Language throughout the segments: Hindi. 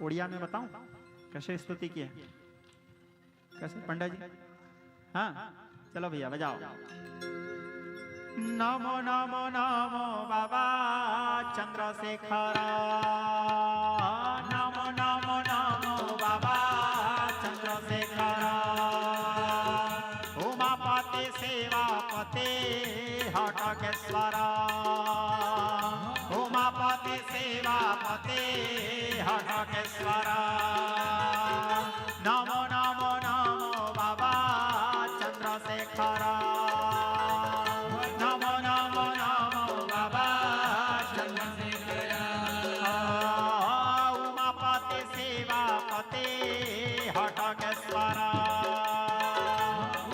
उड़िया में बताऊं कैसे स्तुति की है, कैसे पंडित जी? हाँ चलो भैया बजाओ। नमो नमो नमो बाबा चंद्रशेखर, नमो नमो नमो बाबा चंद्रशेखर, उमापति सेवापति हटकेश्वर, उमापति सेवापति हटकेश्वर, नमो नमो नमो बाबा चंद्रशेखर, नमो नमो नमो बाबा चंद्रशेखर, उमापति सेवापति हटकेश्वर,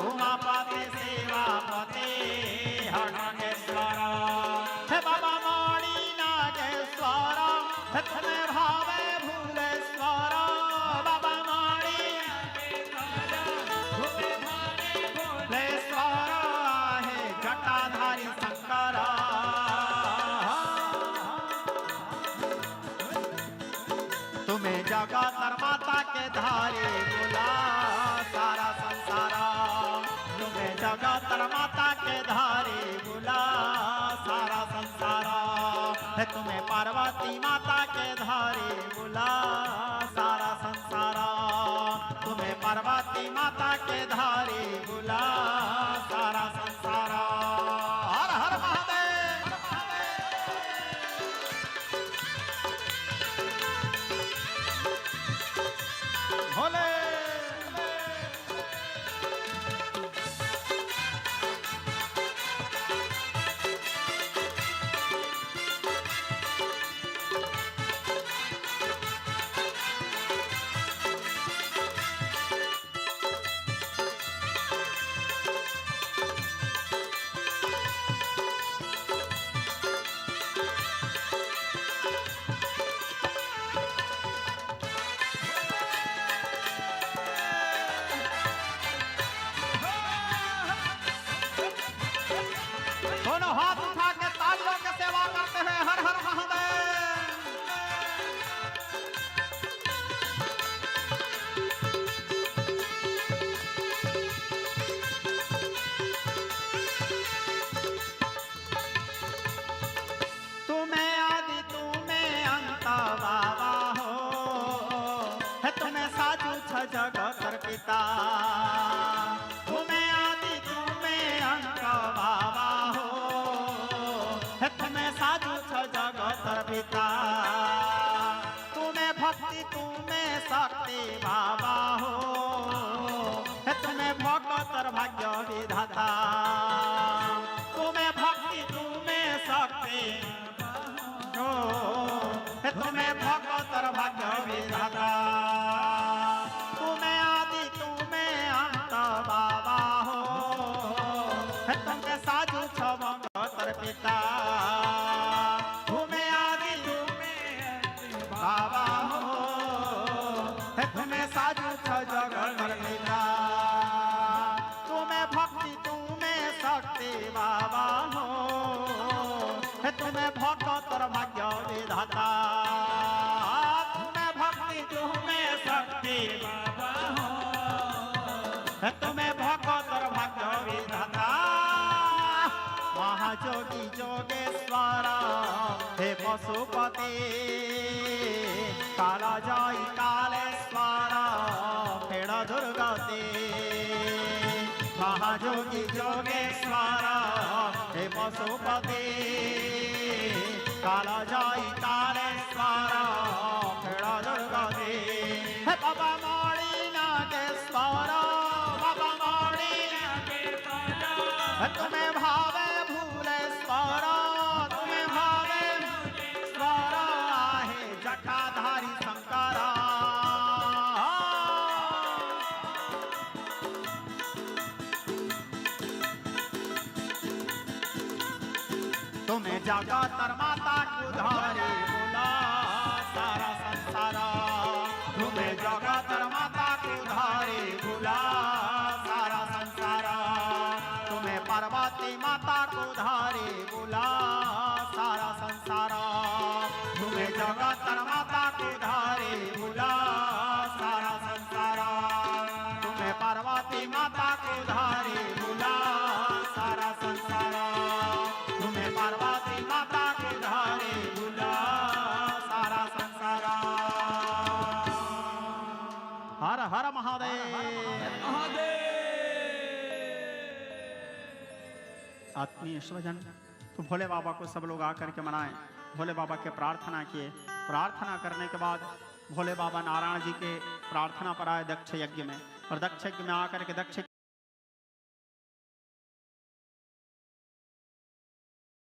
उमापति सेवापति हटकेश्वर, हे बाबा मणि नागेश्वर, हे तुम्हें भावे भूलेश्वर, बाबा मणि भूलेश्वर आहे जटाधारी शंकर, तुम्हें जगत माता के धारी बोला सारा संसार, तुम्हें जगत माता के धारी बोला सारा संसार, है तुम्हें पार्वती माता के धारी बोला सारा संसार, तुम्हें पार्वती माता के धारी बोला सारा संसार। हर हर महादेव। भोले दोनों हाथ उठा के तालियों की सेवा करते हैं। हर हर महादेव। तुम्हें आदि तुम्हें अंत बाबा हो, है तुम्हें साजू छ जगत पिता, तुम्हें आदि तुम्हें अंत बाबा हो, है तुम्हें साजू छ जगत पिता, तुम्हें भक्ति तुम्हें शक्ति बाबा हो, है तुम्हें भगत भाग्य विधाता, तुम्हें भक्ति तुम्हें शक्ति हो, है तुम्हें भगत भाग्य विधाता, तुम्हें आदि तुम्हें अंत बाबा हो, है तुम्हें साधु छ भगत पिता, तुम्हें आदि तुम्हें बाबा हो, है तुम्हें साधु छ जगत पिता, तुम्हें भक्ति तुम्हें शक्ति बाबा हो, है तुम्हें भगत भाग्य विधाता, तुम्हें भक्ति तुम्हें शक्ति बाबा हो, है तुम्हें भगत भाग्य विधाता, महाजोगी जोगेश्वर हे पशुपति, कालजयी कालेश्वर फेड़ दुर्गति, महाजोगी जोगेश्वर हे पशुपति, कालजयी कालेश्वर फेड़ दुर्गति, हे बाबा मणि नागेश्वर, बाबा मणि नागेश्वर, हे तुम्हें भावे भूलेश्वर, तुम्हें भावे भूलेश्वर आहे जटाधारी शंकर, तुम्हें जगत माता को धारी बोला सारा संसार, तुम्हें जगत माता को धारी बोला सारा संसार, तुम्हें पार्वती माता को धारी बोला सारा संसार, तुम्हें जगत माता को धारी बोला महादेव। आत्मीय स्वजन, तो भोले बाबा को सब लोग आकर के मनाए। भोले बाबा के प्रार्थना किए। प्रार्थना करने के बाद भोले बाबा नारायण जी के प्रार्थना पर आए दक्ष यज्ञ में, और दक्ष यज्ञ में आकर के दक्ष